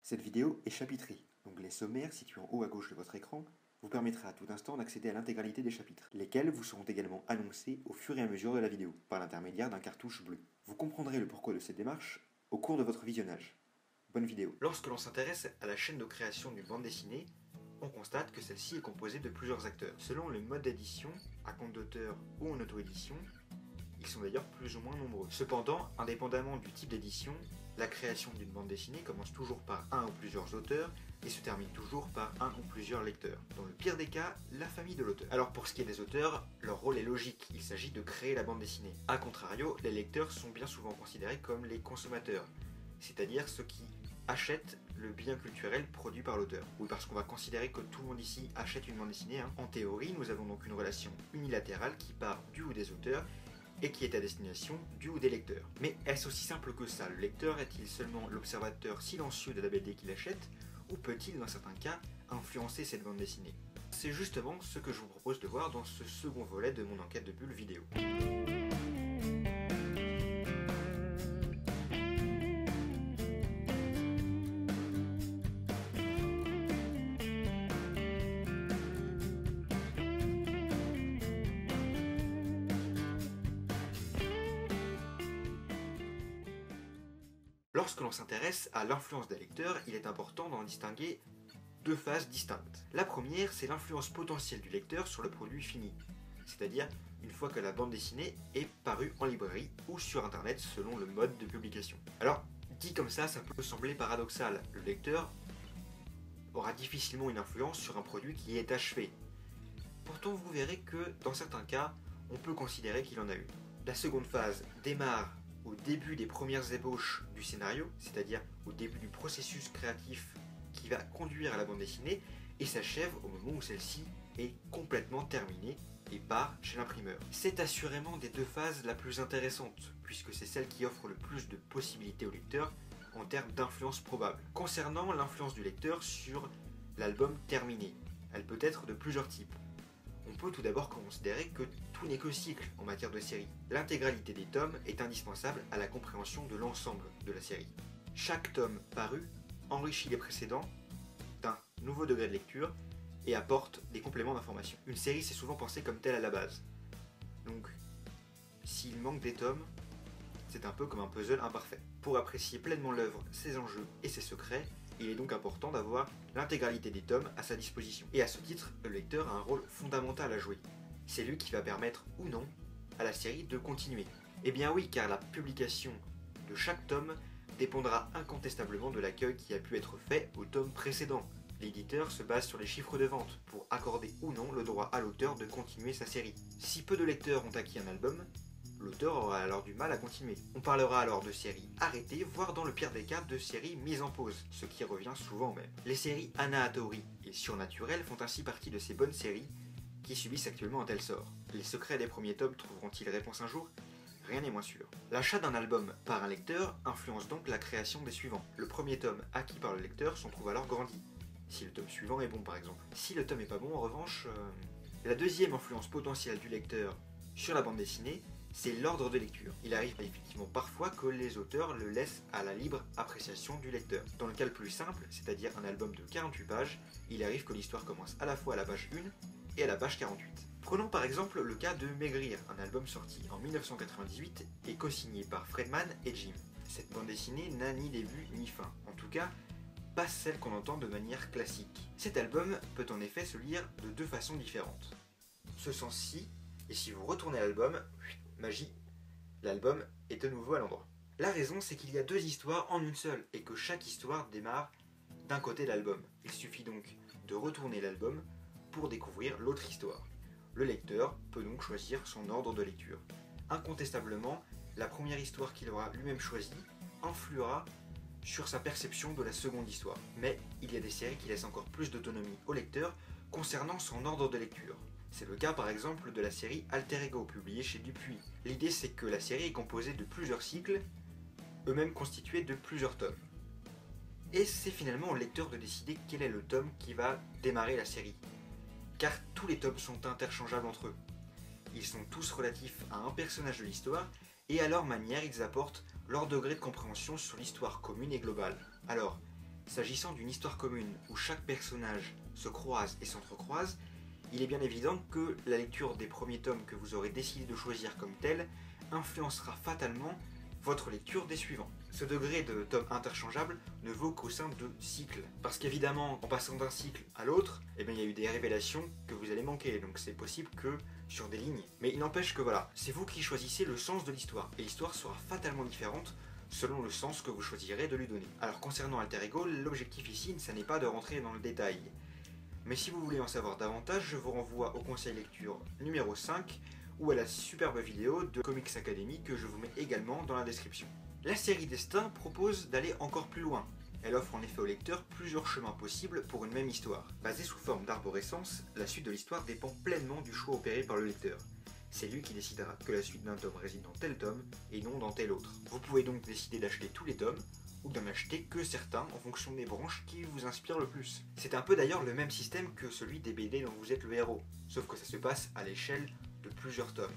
Cette vidéo est chapitrée. L'onglet sommaire situé en haut à gauche de votre écran vous permettra à tout instant d'accéder à l'intégralité des chapitres, lesquels vous seront également annoncés au fur et à mesure de la vidéo, par l'intermédiaire d'un cartouche bleu. Vous comprendrez le pourquoi de cette démarche au cours de votre visionnage. Bonne vidéo. Lorsque l'on s'intéresse à la chaîne de création d'une bande dessinée, on constate que celle-ci est composée de plusieurs acteurs. Selon le mode d'édition, à compte d'auteur ou en auto-édition, ils sont d'ailleurs plus ou moins nombreux. Cependant, indépendamment du type d'édition, la création d'une bande dessinée commence toujours par un ou plusieurs auteurs et se termine toujours par un ou plusieurs lecteurs. Dans le pire des cas, la famille de l'auteur. Alors pour ce qui est des auteurs, leur rôle est logique, il s'agit de créer la bande dessinée. A contrario, les lecteurs sont bien souvent considérés comme les consommateurs, c'est-à-dire ceux qui achètent le bien culturel produit par l'auteur. Oui, parce qu'on va considérer que tout le monde ici achète une bande dessinée. En théorie, nous avons donc une relation unilatérale qui part du ou des auteurs et qui est à destination du ou des lecteurs. Mais est-ce aussi simple que ça? Le lecteur est-il seulement l'observateur silencieux de la BD qu'il achète, ou peut-il, dans certains cas, influencer cette bande dessinée? C'est justement ce que je vous propose de voir dans ce second volet de mon enquête de bulle vidéo. Lorsque l'on s'intéresse à l'influence des lecteurs, il est important d'en distinguer deux phases distinctes. La première, c'est l'influence potentielle du lecteur sur le produit fini, c'est-à-dire une fois que la bande dessinée est parue en librairie ou sur internet selon le mode de publication. Alors, dit comme ça peut sembler paradoxal. Le lecteur aura difficilement une influence sur un produit qui est achevé. Pourtant, vous verrez que dans certains cas, on peut considérer qu'il en a une. La seconde phase démarre au début des premières ébauches du scénario, c'est-à-dire au début du processus créatif qui va conduire à la bande dessinée, et s'achève au moment où celle-ci est complètement terminée et part chez l'imprimeur. C'est assurément des deux phases la plus intéressante, puisque c'est celle qui offre le plus de possibilités au lecteur en termes d'influence probable. Concernant l'influence du lecteur sur l'album terminé, elle peut être de plusieurs types. On peut tout d'abord considérer que tout n'est que cycle en matière de série. L'intégralité des tomes est indispensable à la compréhension de l'ensemble de la série. Chaque tome paru enrichit les précédents d'un nouveau degré de lecture et apporte des compléments d'information. Une série c'est souvent pensée comme telle à la base. Donc, s'il manque des tomes, c'est un peu comme un puzzle imparfait. Pour apprécier pleinement l'œuvre, ses enjeux et ses secrets, il est donc important d'avoir l'intégralité des tomes à sa disposition. Et à ce titre, le lecteur a un rôle fondamental à jouer. C'est lui qui va permettre ou non à la série de continuer. Eh bien oui, car la publication de chaque tome dépendra incontestablement de l'accueil qui a pu être fait au tome précédent. L'éditeur se base sur les chiffres de vente pour accorder ou non le droit à l'auteur de continuer sa série. Si peu de lecteurs ont acquis un album, l'auteur aura alors du mal à continuer. On parlera alors de séries arrêtées, voire dans le pire des cas de séries mises en pause, ce qui revient souvent même. Les séries Hana-Hattori et Surnaturel font ainsi partie de ces bonnes séries qui subissent actuellement un tel sort. Les secrets des premiers tomes trouveront-ils réponse un jour? Rien n'est moins sûr. L'achat d'un album par un lecteur influence donc la création des suivants. Le premier tome acquis par le lecteur s'en trouve alors grandi, si le tome suivant est bon par exemple. Si le tome est pas bon en revanche... La deuxième influence potentielle du lecteur sur la bande dessinée, c'est l'ordre de lecture. Il arrive effectivement parfois que les auteurs le laissent à la libre appréciation du lecteur. Dans le cas le plus simple, c'est-à-dire un album de 48 pages, il arrive que l'histoire commence à la fois à la page 1 et à la page 48. Prenons par exemple le cas de Maigrir, un album sorti en 1998 et co-signé par Fredman et Jim. Cette bande dessinée n'a ni début ni fin, en tout cas pas celle qu'on entend de manière classique. Cet album peut en effet se lire de deux façons différentes. Ce sens-ci, et si vous retournez l'album, magie, l'album est de nouveau à l'endroit. La raison, c'est qu'il y a deux histoires en une seule, et que chaque histoire démarre d'un côté de l'album. Il suffit donc de retourner l'album pour découvrir l'autre histoire. Le lecteur peut donc choisir son ordre de lecture. Incontestablement, la première histoire qu'il aura lui-même choisie influera sur sa perception de la seconde histoire. Mais il y a des séries qui laissent encore plus d'autonomie au lecteur concernant son ordre de lecture. C'est le cas par exemple de la série Alter Ego, publiée chez Dupuis. L'idée c'est que la série est composée de plusieurs cycles, eux-mêmes constitués de plusieurs tomes. Et c'est finalement au lecteur de décider quel est le tome qui va démarrer la série. Car tous les tomes sont interchangeables entre eux. Ils sont tous relatifs à un personnage de l'histoire, et à leur manière ils apportent leur degré de compréhension sur l'histoire commune et globale. Alors, S'agissant d'une histoire commune où chaque personnage se croise et s'entrecroise, il est bien évident que la lecture des premiers tomes que vous aurez décidé de choisir comme tel influencera fatalement votre lecture des suivants. Ce degré de tomes interchangeables ne vaut qu'au sein de cycles. Parce qu'évidemment, en passant d'un cycle à l'autre, il y a eu des révélations que vous allez manquer, donc c'est possible que sur des lignes. Mais il n'empêche que voilà, c'est vous qui choisissez le sens de l'histoire, et l'histoire sera fatalement différente selon le sens que vous choisirez de lui donner. Alors concernant Alter Ego, l'objectif ici, ça n'est pas de rentrer dans le détail. Mais si vous voulez en savoir davantage, je vous renvoie au conseil lecture numéro 5 ou à la superbe vidéo de Comics Academy que je vous mets également dans la description. La série Destin propose d'aller encore plus loin. Elle offre en effet au lecteur plusieurs chemins possibles pour une même histoire. Basée sous forme d'arborescence, la suite de l'histoire dépend pleinement du choix opéré par le lecteur. C'est lui qui décidera que la suite d'un tome réside dans tel tome et non dans tel autre. Vous pouvez donc décider d'acheter tous les tomes ou d'en acheter que certains en fonction des branches qui vous inspirent le plus. C'est un peu d'ailleurs le même système que celui des BD dont vous êtes le héros, sauf que ça se passe à l'échelle de plusieurs tomes.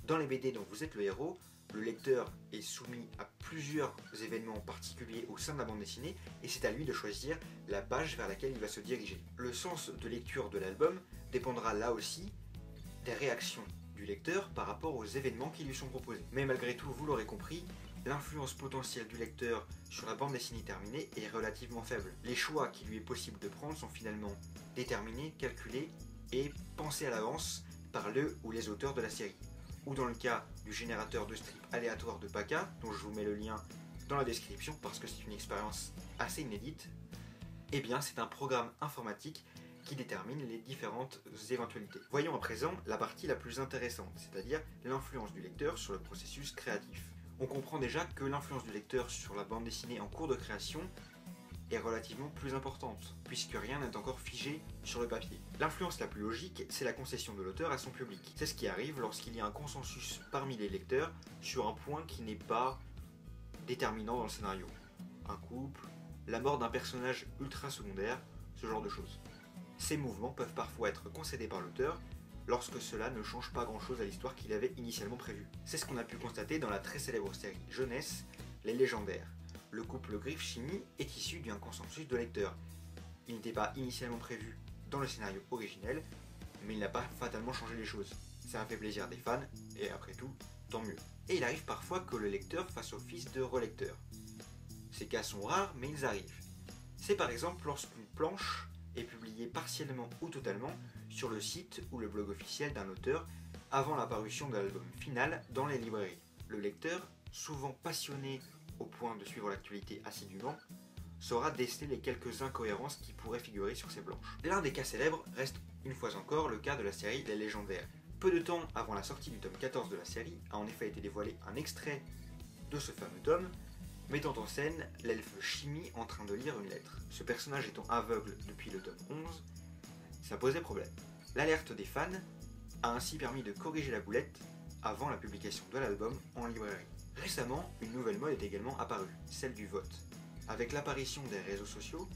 Dans les BD dont vous êtes le héros, le lecteur est soumis à plusieurs événements particuliers au sein de la bande dessinée et c'est à lui de choisir la page vers laquelle il va se diriger. Le sens de lecture de l'album dépendra là aussi des réactions du lecteur par rapport aux événements qui lui sont proposés. Mais malgré tout, vous l'aurez compris, l'influence potentielle du lecteur sur la bande dessinée terminée est relativement faible. Les choix qu'il lui est possible de prendre sont finalement déterminés, calculés et pensés à l'avance par le ou les auteurs de la série. Ou dans le cas du générateur de strip aléatoire de PACA, dont je vous mets le lien dans la description parce que c'est une expérience assez inédite, eh bien c'est un programme informatique qui détermine les différentes éventualités. Voyons à présent la partie la plus intéressante, c'est-à-dire l'influence du lecteur sur le processus créatif. On comprend déjà que l'influence du lecteur sur la bande dessinée en cours de création est relativement plus importante, puisque rien n'est encore figé sur le papier. L'influence la plus logique, c'est la concession de l'auteur à son public. C'est ce qui arrive lorsqu'il y a un consensus parmi les lecteurs sur un point qui n'est pas déterminant dans le scénario. Un couple, la mort d'un personnage ultra secondaire, ce genre de choses. Ces mouvements peuvent parfois être concédés par l'auteur lorsque cela ne change pas grand-chose à l'histoire qu'il avait initialement prévue. C'est ce qu'on a pu constater dans la très célèbre série jeunesse, Les Légendaires. Le couple Griffe-Chimie est issu d'un consensus de lecteurs. Il n'était pas initialement prévu dans le scénario originel, mais il n'a pas fatalement changé les choses. Ça a fait plaisir à des fans, et après tout, tant mieux. Et il arrive parfois que le lecteur fasse office de relecteur. Ces cas sont rares, mais ils arrivent. C'est par exemple lorsqu'une planche est publiée partiellement ou totalement sur le site ou le blog officiel d'un auteur avant la parution de l'album final dans les librairies. Le lecteur, souvent passionné au point de suivre l'actualité assidûment, saura déceler les quelques incohérences qui pourraient figurer sur ces planches. L'un des cas célèbres reste une fois encore le cas de la série Les Légendaires. Peu de temps avant la sortie du tome 14 de la série a en effet été dévoilé un extrait de ce fameux tome, mettant en scène l'elfe Chimie en train de lire une lettre. Ce personnage étant aveugle depuis le tome 11, ça posait problème. L'alerte des fans a ainsi permis de corriger la boulette avant la publication de l'album en librairie. Récemment, une nouvelle mode est également apparue, celle du vote. Avec l'apparition des réseaux sociaux,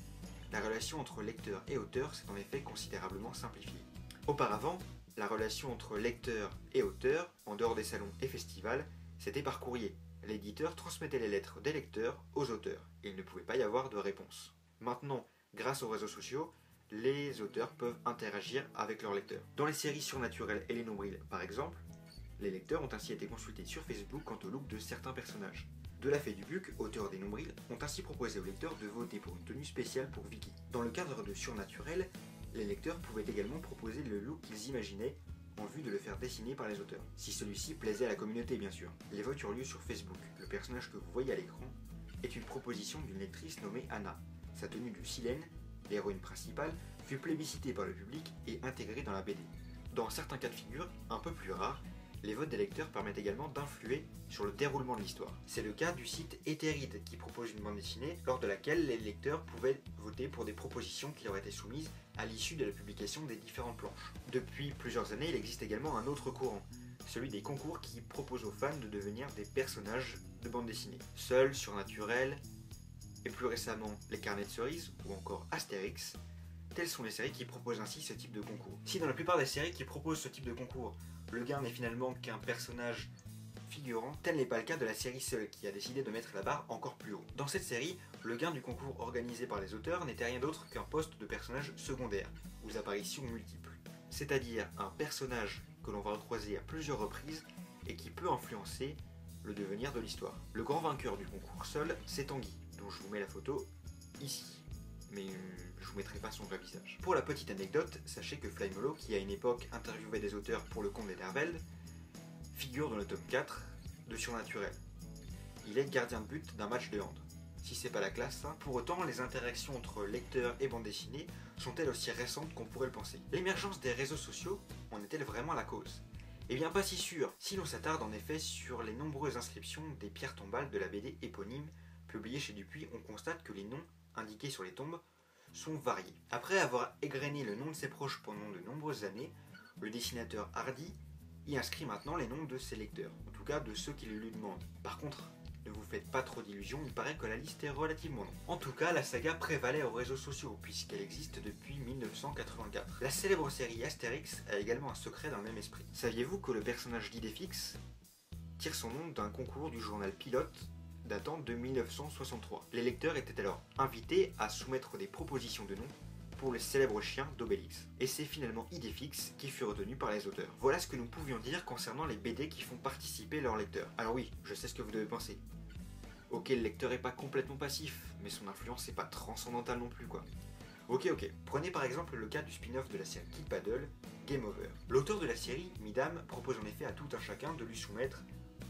la relation entre lecteur et auteur s'est en effet considérablement simplifiée. Auparavant, la relation entre lecteur et auteur, en dehors des salons et festivals, c'était par courrier. L'éditeur transmettait les lettres des lecteurs aux auteurs, et il ne pouvait pas y avoir de réponse. Maintenant, grâce aux réseaux sociaux, les auteurs peuvent interagir avec leurs lecteurs. Dans les séries surnaturelles et les nombrils, par exemple, les lecteurs ont ainsi été consultés sur Facebook quant au look de certains personnages. De la Fée du Buc, auteur des nombrils, ont ainsi proposé aux lecteurs de voter pour une tenue spéciale pour Vicky. Dans le cadre de Surnaturel, les lecteurs pouvaient également proposer le look qu'ils imaginaient en vue de le faire dessiner par les auteurs, si celui-ci plaisait à la communauté bien sûr. Les votes eurent lieu sur Facebook. Le personnage que vous voyez à l'écran est une proposition d'une lectrice nommée Anna. Sa tenue de Silène, l'héroïne principale, fut plébiscitée par le public et intégrée dans la BD. Dans certains cas de figure, un peu plus rares, les votes des lecteurs permettent également d'influer sur le déroulement de l'histoire. C'est le cas du site Etheride qui propose une bande dessinée lors de laquelle les lecteurs pouvaient voter pour des propositions qui leur étaient soumises à l'issue de la publication des différentes planches. Depuis plusieurs années, il existe également un autre courant, celui des concours qui proposent aux fans de devenir des personnages de bande dessinée. Seul, Surnaturel, et plus récemment les Carnets de Cerises ou encore Astérix, telles sont les séries qui proposent ainsi ce type de concours. Si dans la plupart des séries qui proposent ce type de concours, le gain n'est finalement qu'un personnage figurants, tel n'est pas le cas de la série Seul, qui a décidé de mettre la barre encore plus haut. Dans cette série, le gain du concours organisé par les auteurs n'était rien d'autre qu'un poste de personnage secondaire, aux apparitions multiples. C'est-à-dire un personnage que l'on va recroiser à plusieurs reprises et qui peut influencer le devenir de l'histoire. Le grand vainqueur du concours Seul, c'est Tanguy, dont je vous mets la photo ici. Mais je vous mettrai pas son vrai visage. Pour la petite anecdote, sachez que Flymolo, qui à une époque interviewait des auteurs pour le compte des Derveld, figure dans le tome 4 de Surnaturel. Il est gardien de but d'un match de hand. Si c'est pas la classe, hein. Pour autant, les interactions entre lecteurs et bande dessinée sont-elles aussi récentes qu'on pourrait le penser? L'émergence des réseaux sociaux en est-elle vraiment la cause? Eh bien pas si sûr, si l'on s'attarde en effet sur les nombreuses inscriptions des pierres tombales de la BD éponyme publiée chez Dupuis, on constate que les noms indiqués sur les tombes sont variés. Après avoir égrené le nom de ses proches pendant de nombreuses années, le dessinateur Hardy y inscrit maintenant les noms de ses lecteurs, en tout cas de ceux qui le lui demandent. Par contre, ne vous faites pas trop d'illusions, il paraît que la liste est relativement longue. En tout cas, la saga prévalait aux réseaux sociaux, puisqu'elle existe depuis 1984. La célèbre série Astérix a également un secret dans le même esprit. Saviez-vous que le personnage d'Idéfix tire son nom d'un concours du journal Pilote datant de 1963. Les lecteurs étaient alors invités à soumettre des propositions de noms pour le célèbre chien d'Obélix. Et c'est finalement Idéfix qui fut retenu par les auteurs. Voilà ce que nous pouvions dire concernant les BD qui font participer leurs lecteurs. Alors oui, je sais ce que vous devez penser. Ok, le lecteur est pas complètement passif, mais son influence n'est pas transcendantale non plus quoi. Ok, prenez par exemple le cas du spin-off de la série Kid Paddle, Game Over. L'auteur de la série, Midam, propose en effet à tout un chacun de lui soumettre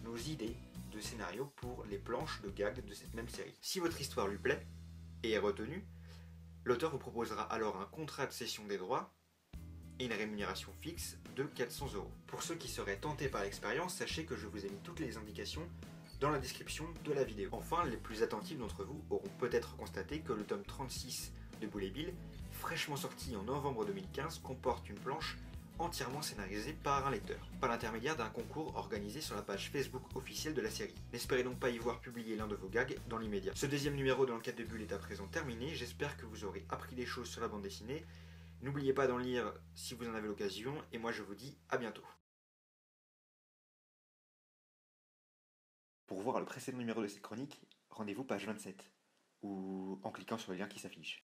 nos idées de scénario pour les planches de gags de cette même série. Si votre histoire lui plaît et est retenue, l'auteur vous proposera alors un contrat de cession des droits et une rémunération fixe de 400 €. Pour ceux qui seraient tentés par l'expérience, sachez que je vous ai mis toutes les indications dans la description de la vidéo. Enfin, les plus attentifs d'entre vous auront peut-être constaté que le tome 36 de Boule et Bill, fraîchement sorti en novembre 2015, comporte une planche entièrement scénarisée par un lecteur, par l'intermédiaire d'un concours organisé sur la page Facebook officielle de la série. N'espérez donc pas y voir publier l'un de vos gags dans l'immédiat. Ce deuxième numéro de l'enquête de Bulle est à présent terminé, j'espère que vous aurez appris des choses sur la bande dessinée. N'oubliez pas d'en lire si vous en avez l'occasion, et moi je vous dis à bientôt. Pour voir le précédent numéro de cette chronique, rendez-vous page 27, ou en cliquant sur le lien qui s'affiche.